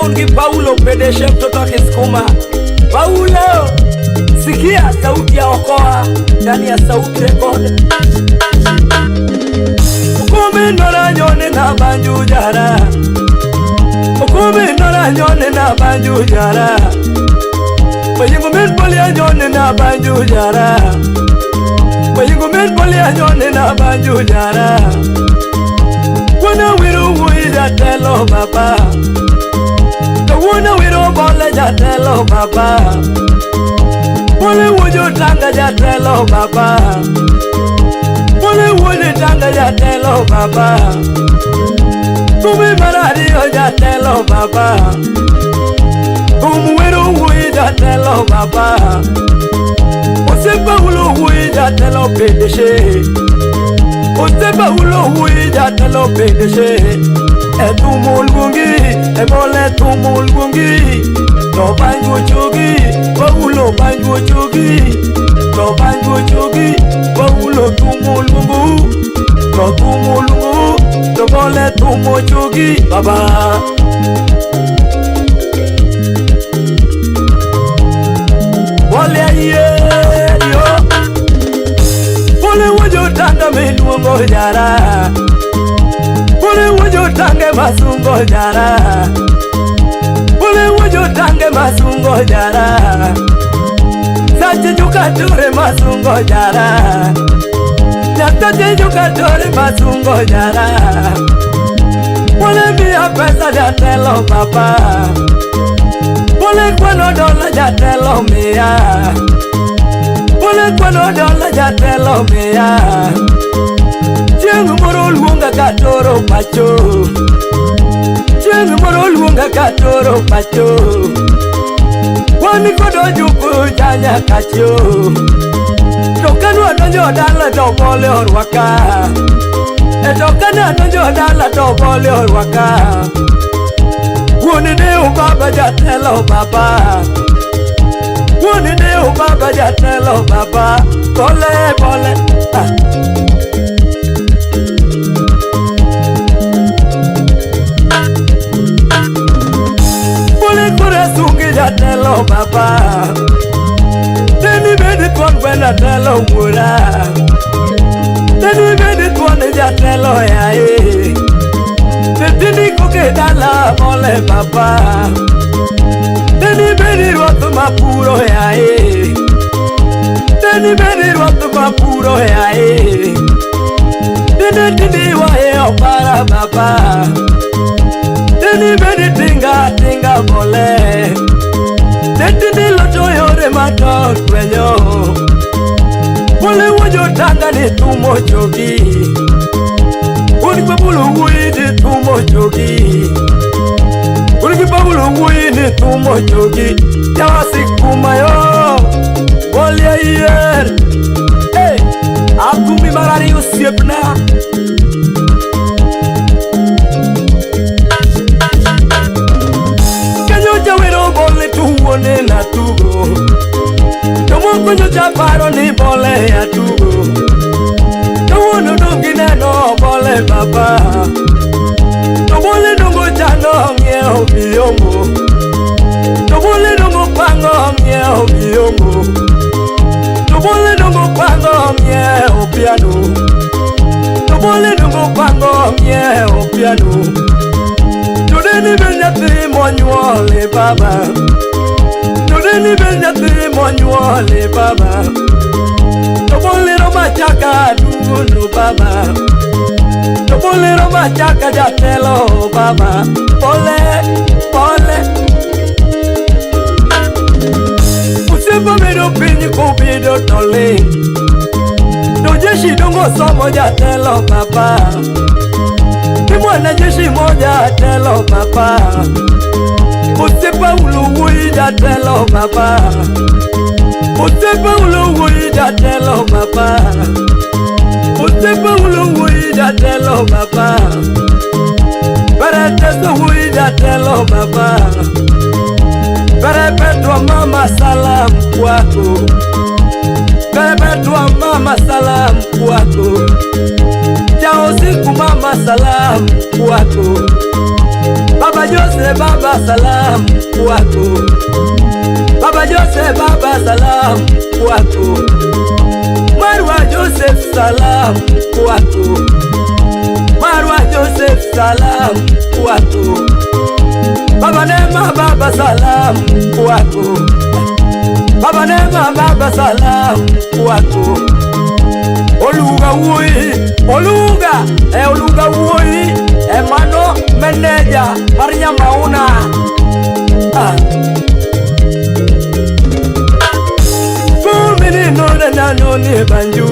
Ungi Paulo Pedeshe mtoto Kisukuma. Paulo, sikia sauti ya okoa ndani ya Sauti Record. Ukumi nora nyone na banju jara, ukumi nora nyone na banju jara, bayingu min polia nyone na banju jara, bayingu min polia nyone na banju jara. Wana wiru wuida telo baba, wana wiru bole jatelo baba, bole wujo tanga jatelo baba, bole wujo tanga jatelo baba, kumi marario jatelo baba, wiru wuida telo baba, usipa ulu wuida telo Pedeshe, usipa ulu wuida telo Pedeshe. Etumulgungi, ebole tumulgungi, to banjo chogi, Paulo banjo chogi, to banjo chogi, Paulo tumulgungu, to tumulgungu, to bole tumo chogi, baba. Bole yo, bole wajo tanga menuongo jara. Bole wujo tange masungo jara, bole wujo tange masungo jara, sache juka ture masungo jara, sache juka ture masungo jara. Bole mia pesa jatelo papa, bole kwano dola jatelo mia, bole kwano dola jatelo mia. Jeng moro luonga katoro pacho, jeng moro luonga katoro pacho, wani kodo juku janya kacho, tokanu adonjo dala to bole orwaka, tokanu adonjo dala to bole orwaka. Woni deu baba jatelo baba, woni deu baba jatelo baba, bole bole jatelo baba, teni bedi tuan kwenda telo mura, teni bedi tuan jatelo yae, teni koke dala mole baba, teni bedi ruatu mapuro yae, teni bedi ruatu mapuro yae, teni wae opara baba, teni bedi tinga mole. Teni loto yore mator kwenyo, bole wujo tanga ni tumo chogi, uniki babulu wui ni tumo chogi, uniki babulu wui ni tumo chogi. Jawa sikuma yo, bole yer, hey, akumi marari usiepna. Tuone na tugo, tomo kunyo chaparo ni bole ya tugo, tomo dungi neno bole baba, tobole dungo chano mieo biyongo, tobole dungo pango mieo biyongo, tobole dungo pango mieo piano, tobole dungo pango mieo piano. Tudeni benyati monyuole baba, tudeni benyati monyuole baba, tobolero machaka dungo baba, tobolero machaka jatelo baba, bole bole. Usipo medo pinyi kubido tole, dojeshi dungo somo jatelo baba, mwana jeshi moja telo baba, usipa uluwui jatelo baba, usipa uluwui jatelo baba, usipa uluwui jatelo baba, Bereteso hui jatelo baba, Berepetwa mama salam kwako, Berepetwa mama salam kwako, Jao siku mama salam kwako, Baba Jose baba salam kwako. Baba Jose baba salam kwako. Marwa Joseph salam kwako. Marwa Joseph salam kwako. Baba Nema baba salam kwako. Baba Nema baba salam kwako. Oluga woi, Oluga, Oluga woi, Mano meneja Maria Mauna. Kumini nona na nyoni banju,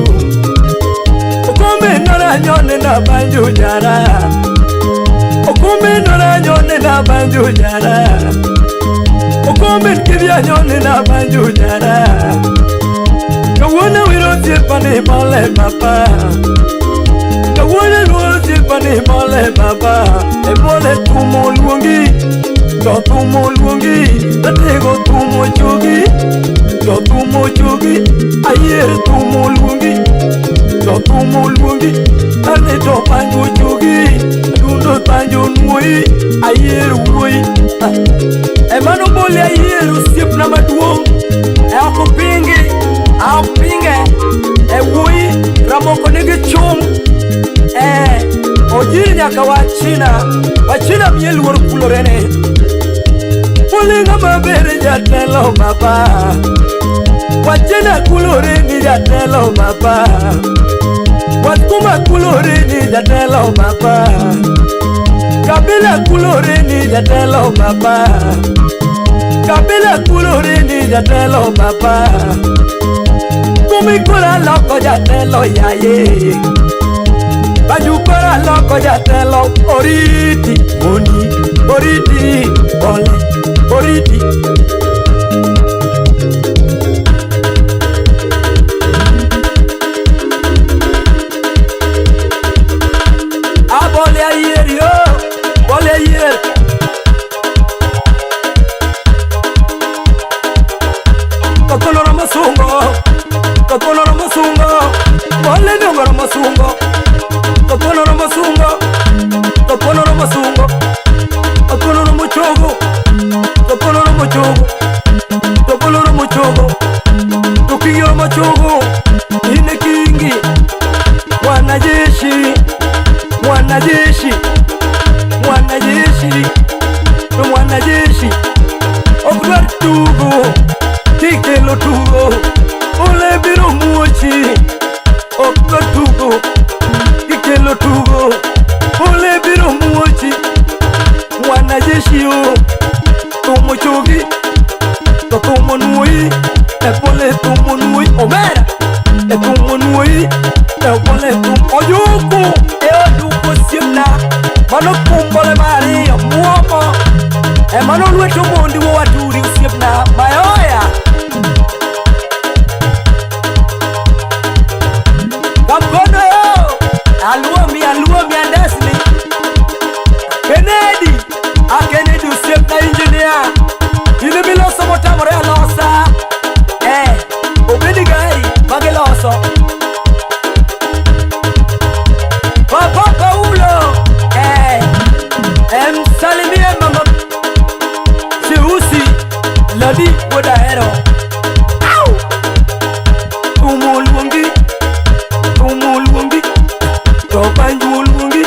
Okumi nona nyoni na banju jara, Okumi nona nyoni na banju jara, Okumi kivya nyoni na banju jara. Kawana wiro tipani male papa, Kawana wiro tipani male papa. Emole tumo luongi, to tumo luongi, tatego tumo chogi, to tumo chogi, ayer tumo luongi, to tumo luongi, ane to panjo chogi, dundo panjo nuoi, ayer uoi. Emano bole ayer usiep na maduong, akupingi, apinge, uoi, ramoko nige chum, Ojiri nyaka wachina miel wor kulorene. Pulinga mabere jatelo baba, wachina kuloreni jatelo baba, watkuma kuloreni jatelo baba, Kabila kuloreni jatelo baba, Kabila kuloreni jatelo baba, Kumikura loko jatelo yaye, Bajukora loko jatelo oriti moni, oriti ole, oriti. Bole ayer yo, bole ayer. Kokonoro masungo, kokonoro masungo, bole nongoro masungo. Kokonoro masungo, kokonoro masungo, kokonoro mochogo, kokonoro mochogo, kokonoro mochogo, tukiyo mochogo, ine kingi, wanajeshi, wanajeshi, wanajeshi, wanajeshi, okrar tugo, kikelo tugo, ole biro muochi, okrar tugo. Kelo tugo, ole biro muochi, wanajeshi yo, tumo chogi, to tumo nui, pole tumo nui, Omera, tumo nui, pole tumo oyuku, oduko siemna, mano kumbole mari, muomo, mano lueto mondi wo waturi siemna, mayoya. Kamkono yo, Aluomi andesni Kennedy, Kennedy usiep na engineer. Ile biloso motamore alosa, obedi gari mageloso. Papa Paulo, salimie mama Cheusi, Lodi Wodahero. Tumo luongi, tumo luongi, to banjul wungi,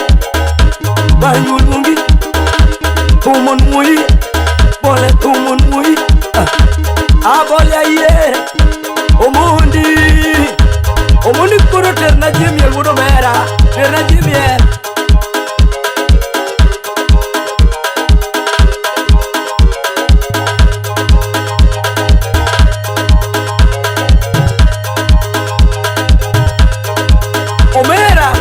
banjul wungi, tumon mui, bole tumon mui, bole ayer, omundi kuro terna jimiel wudo mera, terna jimiel. Omera,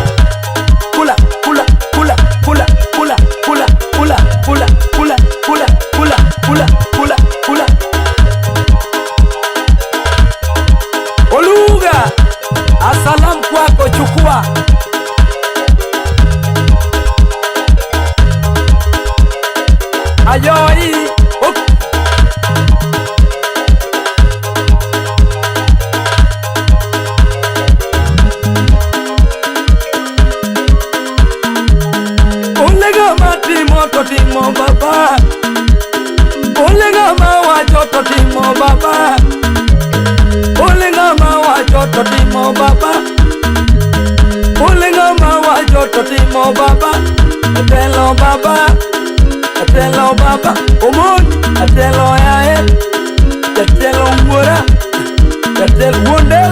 kula, kula, kula, kula, kula, kula, kula, kula, kula, kula, kula, kula, kula, kula. Oluga, asalam kwako chukua. Ayoi, Olega mati moto timo baba, Jatelo baba Omon, jatelo yae, jatelo ngora, jatelo wonde.